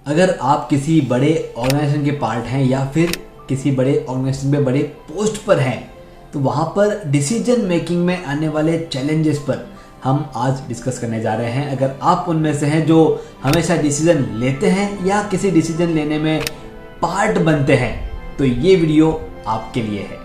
अगर आप किसी बड़े ऑर्गेनाइजेशन के पार्ट हैं या फिर किसी बड़े ऑर्गेनाइजेशन में बड़े पोस्ट पर हैं, तो वहाँ पर डिसीजन मेकिंग में आने वाले चैलेंजेस पर हम आज डिस्कस करने जा रहे हैं। अगर आप उनमें से हैं जो हमेशा डिसीजन लेते हैं या किसी डिसीजन लेने में पार्ट बनते हैं, तो ये वीडियो आपके लिए है।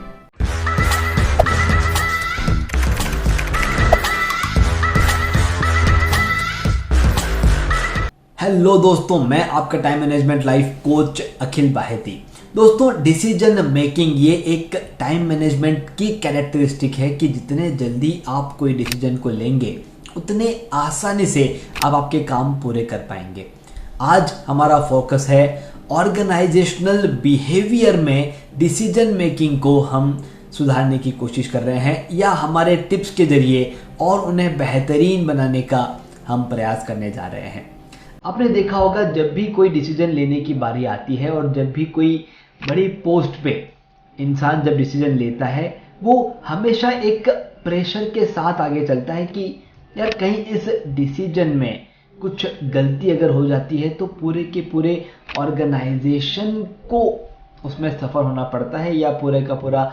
हेलो दोस्तों, मैं आपका टाइम मैनेजमेंट लाइफ कोच अखिल बाहेती। दोस्तों, डिसीजन मेकिंग ये एक टाइम मैनेजमेंट की कैरेक्टरिस्टिक है कि जितने जल्दी आप कोई डिसीजन को लेंगे उतने आसानी से आप आपके काम पूरे कर पाएंगे। आज हमारा फोकस है ऑर्गेनाइजेशनल बिहेवियर में डिसीजन मेकिंग को हम सुधारने की कोशिश कर रहे हैं या हमारे टिप्स के जरिए और उन्हें बेहतरीन बनाने का हम प्रयास करने जा रहे हैं। आपने देखा होगा, जब भी कोई डिसीजन लेने की बारी आती है और जब भी कोई बड़ी पोस्ट पे इंसान जब डिसीजन लेता है, वो हमेशा एक प्रेशर के साथ आगे चलता है कि यार कहीं इस डिसीजन में कुछ गलती अगर हो जाती है तो पूरे के पूरे ऑर्गेनाइजेशन को उसमें सफ़र होना पड़ता है या पूरे का पूरा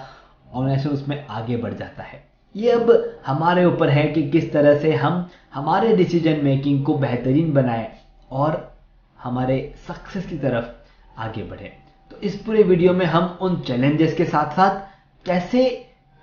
ऑर्गेनाइजेशन उसमें आगे बढ़ जाता है। ये अब हमारे ऊपर है कि किस तरह से हम हमारे डिसीजन मेकिंग को बेहतरीन बनाएं और हमारे सक्सेस की तरफ आगे बढ़े। तो इस पूरे वीडियो में हम उन चैलेंजेस के साथ साथ कैसे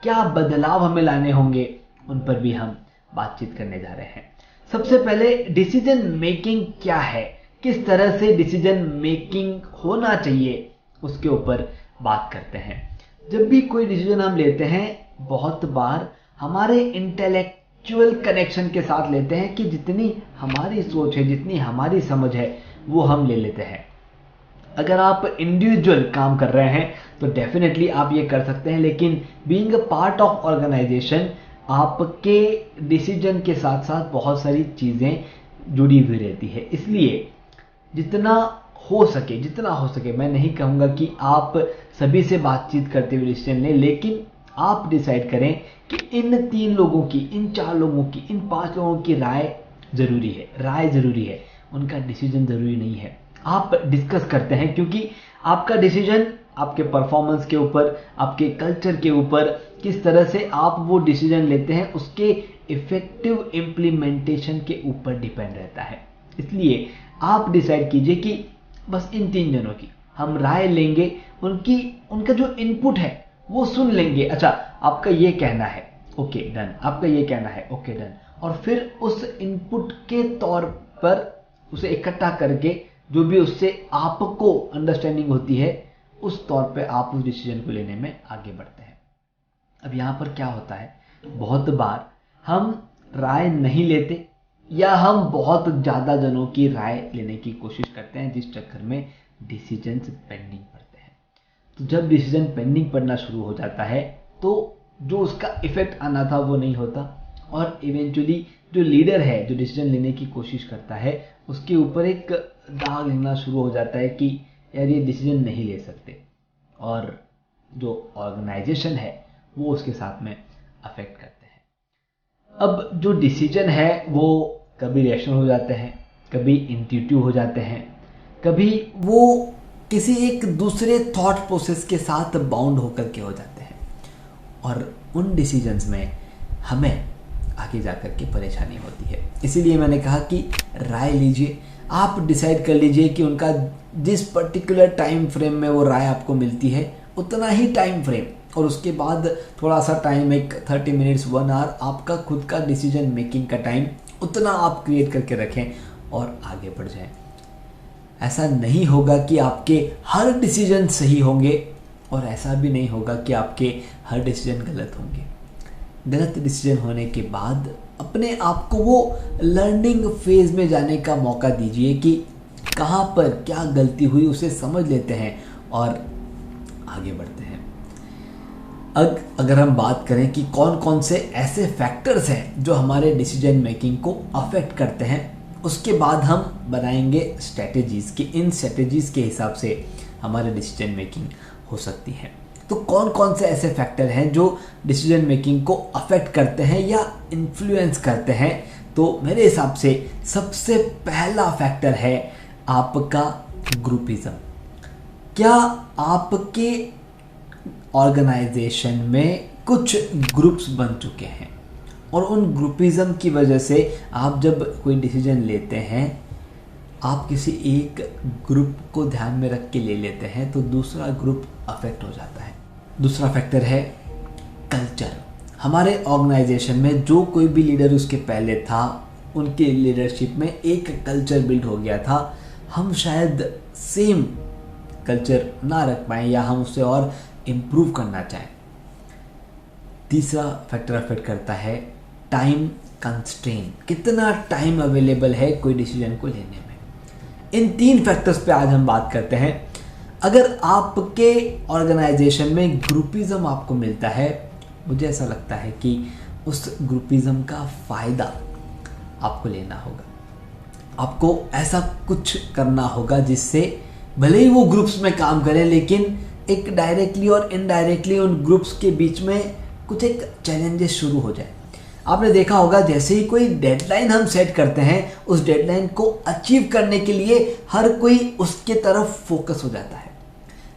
क्या बदलाव हमें लाने होंगे उन पर भी हम बातचीत करने जा रहे हैं। सबसे पहले डिसीजन मेकिंग क्या है, किस तरह से डिसीजन मेकिंग होना चाहिए, उसके ऊपर बात करते हैं। जब भी कोई डिसीजन हम लेते हैं, बहुत बार हमारे इंटेलेक्चुअल कनेक्शन के साथ लेते हैं कि जितनी हमारी सोच है, जितनी हमारी समझ है, वो हम ले लेते हैं। अगर आप इंडिविजुअल काम कर रहे हैं तो डेफिनेटली आप ये कर सकते हैं, लेकिन being a part of organisation आपके डिसीजन के साथ साथ बहुत सारी चीज़ें जुड़ी हुई रहती है। इसलिए जितना हो सके, मैं नहीं कहूँगा कि आप सभी से बातचीत करते हुए डिसीजन लें, लेकिन आप डिसाइड करें कि इन 3 लोगों की, इन 4 लोगों की, इन 5 लोगों की राय जरूरी है, उनका डिसीजन जरूरी नहीं है। आप डिस्कस करते हैं क्योंकि आपका डिसीजन आपके परफॉर्मेंस के ऊपर, आपके कल्चर के ऊपर, किस तरह से आप वो डिसीजन लेते हैं, उसके इफेक्टिव इम्प्लीमेंटेशन के ऊपर डिपेंड रहता है। इसलिए आप डिसाइड कीजिए कि बस इन 3 जनों की हम राय लेंगे, उनका जो इनपुट है वो सुन लेंगे। अच्छा, आपका ये कहना है, ओके डन, आपका ये कहना है, ओके डन, और फिर उस इनपुट के तौर पर उसे इकट्ठा करके जो भी उससे आपको अंडरस्टैंडिंग होती है, उस तौर पे आप उस डिसीजन को लेने में आगे बढ़ते हैं। अब यहाँ पर क्या होता है, बहुत बार हम राय नहीं लेते या हम बहुत ज़्यादा जनों की राय लेने की कोशिश करते हैं, जिस चक्कर में डिसीजन पेंडिंग पड़ते हैं। तो जब डिसीजन पेंडिंग पड़ना शुरू हो जाता है तो जो उसका इफेक्ट आना था वो नहीं होता, और इवेंचुअली जो लीडर है, जो डिसीजन लेने की कोशिश करता है, उसके ऊपर एक दाग लगना शुरू हो जाता है कि यार ये डिसीजन नहीं ले सकते, और जो ऑर्गेनाइजेशन है वो उसके साथ में अफेक्ट करते हैं। अब जो डिसीजन है वो कभी रैशनल हो जाते हैं, कभी इंट्यूटिव हो जाते हैं, कभी वो किसी एक दूसरे थॉट प्रोसेस के साथ बाउंड होकर के हो जाते हैं, और उन डिसीजंस में हमें आगे जाकर के परेशानी होती है। इसीलिए मैंने कहा कि राय लीजिए, आप डिसाइड कर लीजिए कि उनका जिस पर्टिकुलर टाइम फ्रेम में वो राय आपको मिलती है उतना ही टाइम फ्रेम, और उसके बाद थोड़ा सा टाइम, एक 30 मिनट्स 1 आवर आपका खुद का डिसीजन मेकिंग का टाइम, उतना आप क्रिएट करके रखें और आगे बढ़ जाएं। ऐसा नहीं होगा कि आपके हर डिसीजन सही होंगे, और ऐसा भी नहीं होगा कि आपके हर डिसीजन गलत होंगे। गलत डिसीजन होने के बाद अपने आप को वो लर्निंग फेज में जाने का मौका दीजिए कि कहाँ पर क्या गलती हुई, उसे समझ लेते हैं और आगे बढ़ते हैं। अगर हम बात करें कि कौन कौन से ऐसे फैक्टर्स हैं जो हमारे डिसीजन मेकिंग को अफेक्ट करते हैं, उसके बाद हम बनाएंगे स्ट्रेटेजीज कि इन स्ट्रेटेजीज के हिसाब से हमारे डिसीजन मेकिंग हो सकती है। तो कौन कौन से ऐसे फैक्टर हैं जो डिसीजन मेकिंग को अफेक्ट करते हैं या इन्फ्लुएंस करते हैं? तो मेरे हिसाब से सबसे पहला फैक्टर है आपका ग्रुपिज्म। क्या आपके ऑर्गेनाइजेशन में कुछ ग्रुप्स बन चुके हैं और उन ग्रुपिज्म की वजह से आप जब कोई डिसीजन लेते हैं, आप किसी एक ग्रुप को ध्यान में रख के ले लेते हैं तो दूसरा ग्रुप अफेक्ट हो जाता है। दूसरा फैक्टर है कल्चर। हमारे ऑर्गेनाइजेशन में जो कोई भी लीडर उसके पहले था, उनके लीडरशिप में एक कल्चर बिल्ड हो गया था। हम शायद सेम कल्चर ना रख पाएँ या हम उसे और इम्प्रूव करना चाहें। तीसरा फैक्टर अफेक्ट करता है टाइम कंस्ट्रेन। कितना टाइम अवेलेबल है कोई डिसीजन को लेने में। इन 3 फैक्टर्स पे आज हम बात करते हैं। अगर आपके ऑर्गेनाइजेशन में ग्रुपिज्म आपको मिलता है, मुझे ऐसा लगता है कि उस ग्रुपिज्म का फ़ायदा आपको लेना होगा। आपको ऐसा कुछ करना होगा जिससे भले ही वो ग्रुप्स में काम करें, लेकिन एक डायरेक्टली और इनडायरेक्टली उन ग्रुप्स के बीच में कुछ एक चैलेंजेस शुरू हो जाए। आपने देखा होगा जैसे ही कोई डेडलाइन हम सेट करते हैं, उस डेडलाइन को अचीव करने के लिए हर कोई उसके तरफ फोकस हो जाता है।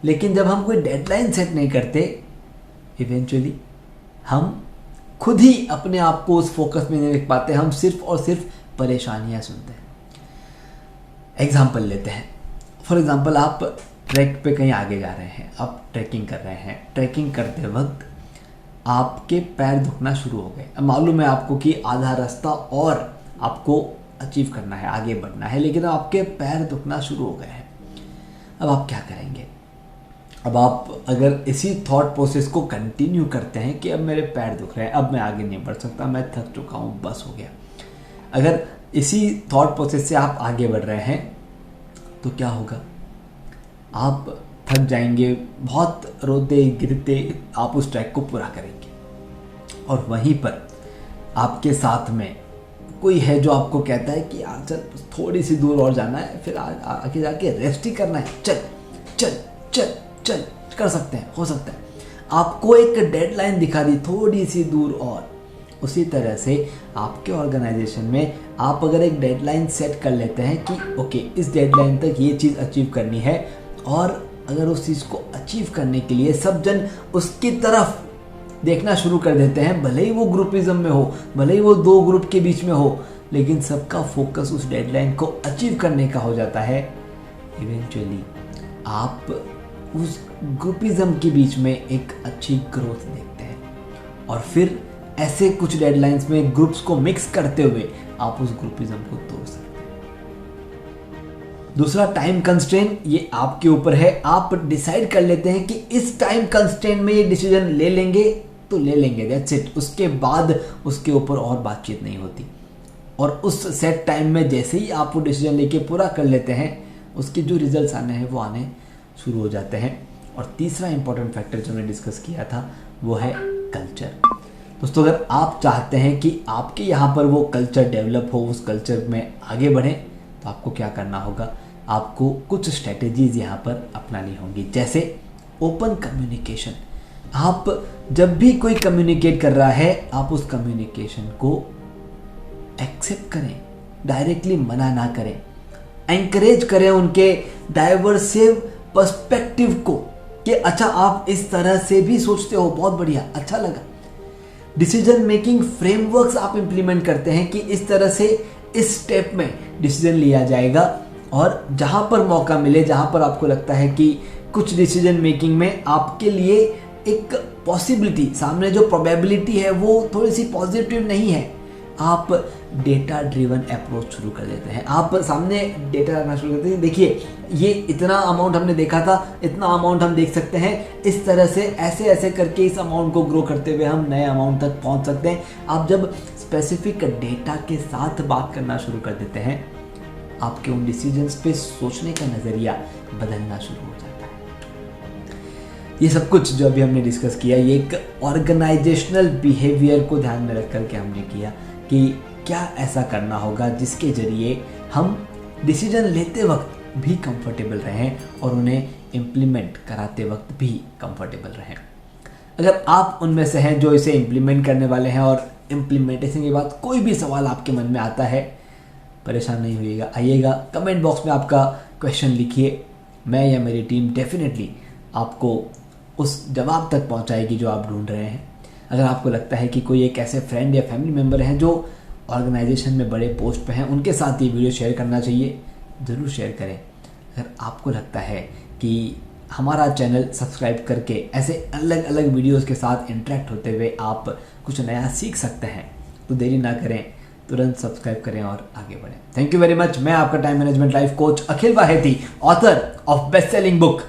लेकिन जब हम कोई डेडलाइन सेट नहीं करते, इवेंचुअली हम खुद ही अपने आप को उस फोकस में नहीं रख पाते। हम सिर्फ और सिर्फ परेशानियां सुनते हैं। एग्जाम्पल लेते हैं। फॉर एग्जाम्पल, आप ट्रैक पे कहीं आगे जा रहे हैं, आप ट्रैकिंग कर रहे हैं। ट्रैकिंग करते वक्त आपके पैर दुखना शुरू हो गए। अब मालूम है आपको कि आधा रास्ता और आपको अचीव करना है, आगे बढ़ना है, लेकिन आपके पैर दुखना शुरू हो गए हैं। अब आप क्या करेंगे? अब आप अगर इसी थॉट प्रोसेस को कंटिन्यू करते हैं कि अब मेरे पैर दुख रहे हैं, अब मैं आगे नहीं बढ़ सकता, मैं थक चुका हूँ, बस हो गया। अगर इसी थॉट प्रोसेस से आप आगे बढ़ रहे हैं तो क्या होगा? आप थक जाएंगे, बहुत रोते गिरते आप उस ट्रैक को पूरा करेंगे। और वहीं पर आपके साथ में कोई है जो आपको कहता है कि यार चल थोड़ी सी दूर और जाना है, फिर आगे जाके रेस्ट ही करना है, चल चल चल चल कर सकते हैं, हो सकता है। आपको एक डेडलाइन दिखा दी थोड़ी सी दूर और। उसी तरह से आपके ऑर्गेनाइजेशन में आप अगर एक डेडलाइन सेट कर लेते हैं कि ओके इस डेडलाइन तक ये चीज़ अचीव करनी है, और अगर उस चीज़ को अचीव करने के लिए सब जन उसकी तरफ देखना शुरू कर देते हैं, भले ही वो ग्रुपिज्म में हो, भले ही वो 2 ग्रुप के बीच में हो, लेकिन सबका फोकस उस डेडलाइन को अचीव करने का हो जाता है, इवेंचुअली आप उस ग्रुपिज्म के बीच में एक अच्छी ग्रोथ देखते हैं। और फिर ऐसे कुछ डेडलाइंस में ग्रुप्स को मिक्स करते हुए आप उस ग्रुपिज्म को तोड़ सकते हैं। दूसरा टाइम कंस्ट्रेंट, ये आपके ऊपर है। आप डिसाइड कर लेते हैं कि इस टाइम कंस्ट्रेंट में ये डिसीजन ले लेंगे तो ले लेंगे, दैट्स इट। उसके बाद उसके ऊपर और बातचीत नहीं होती। और उस सेट टाइम में जैसे ही आप वो डिसीजन लेके पूरा कर लेते हैं, उसके जो रिजल्ट्स आने हैं वो आने शुरू हो जाते हैं। और तीसरा इंपॉर्टेंट फैक्टर जो हमने डिस्कस किया था वो है कल्चर। दोस्तों, अगर आप चाहते हैं कि आपके यहाँ पर वो कल्चर डेवलप हो, उस कल्चर में आगे बढ़ें, तो आपको क्या करना होगा? आपको कुछ स्ट्रेटेजीज यहाँ पर अपनानी होंगी, जैसे ओपन कम्युनिकेशन। आप जब भी कोई कम्युनिकेट कर रहा है, आप उस कम्युनिकेशन को एक्सेप्ट करें, डायरेक्टली मना ना करें, एंकरेज करें उनके डाइवर्सिव पर्सपेक्टिव को कि अच्छा आप इस तरह से भी सोचते हो, बहुत बढ़िया, अच्छा लगा। डिसीजन मेकिंग फ्रेमवर्क्स आप इंप्लीमेंट करते हैं कि इस तरह से इस स्टेप में डिसीजन लिया जाएगा, और जहां पर मौका मिले, जहां पर आपको लगता है कि कुछ डिसीजन मेकिंग में आपके लिए एक पॉसिबिलिटी, सामने जो प्रोबेबिलिटी है वो थोड़ी सी पॉजिटिव नहीं है, आप डेटा ड्रिवन अप्रोच शुरू कर देते हैं। आप सामने डेटा रखना शुरू करते हैं, देखिए ये इतना अमाउंट हमने देखा था, इतना अमाउंट हम देख सकते हैं, इस तरह से ऐसे ऐसे करके इस अमाउंट को ग्रो करते हुए हम नए अमाउंट तक पहुंच सकते हैं। आप जब स्पेसिफिक डेटा के साथ बात करना शुरू कर देते हैं, आपके उन डिसीजंस पे सोचने का नज़रिया बदलना शुरू हो जाता है। ये सब कुछ जो अभी हमने डिस्कस किया, ये एक ऑर्गेनाइजेशनल बिहेवियर को ध्यान में रख करके हमने किया कि क्या ऐसा करना होगा जिसके ज़रिए हम डिसीजन लेते वक्त भी कंफर्टेबल रहें और उन्हें इम्प्लीमेंट कराते वक्त भी कंफर्टेबल रहें। अगर आप उनमें से हैं जो इसे इम्प्लीमेंट करने वाले हैं और इम्प्लीमेंटेशन के बाद कोई भी सवाल आपके मन में आता है, परेशान नहीं होइएगा, आइएगा कमेंट बॉक्स में आपका क्वेश्चन लिखिए, मैं या मेरी टीम डेफिनेटली आपको उस जवाब तक पहुंचाएगी जो आप ढूंढ रहे हैं। अगर आपको लगता है कि कोई एक ऐसे फ्रेंड या फैमिली मेम्बर हैं जो ऑर्गेनाइजेशन में बड़े पोस्ट पे हैं, उनके साथ ये वीडियो शेयर करना चाहिए, ज़रूर शेयर करें। अगर आपको लगता है कि हमारा चैनल सब्सक्राइब करके ऐसे अलग अलग वीडियोस के साथ इंटरेक्ट होते हुए आप कुछ नया सीख सकते हैं, तो देरी ना करें, तुरंत सब्सक्राइब करें और आगे बढ़ें। Thank you very much. मैं आपका time management life coach Akhil Baheti, author of best selling book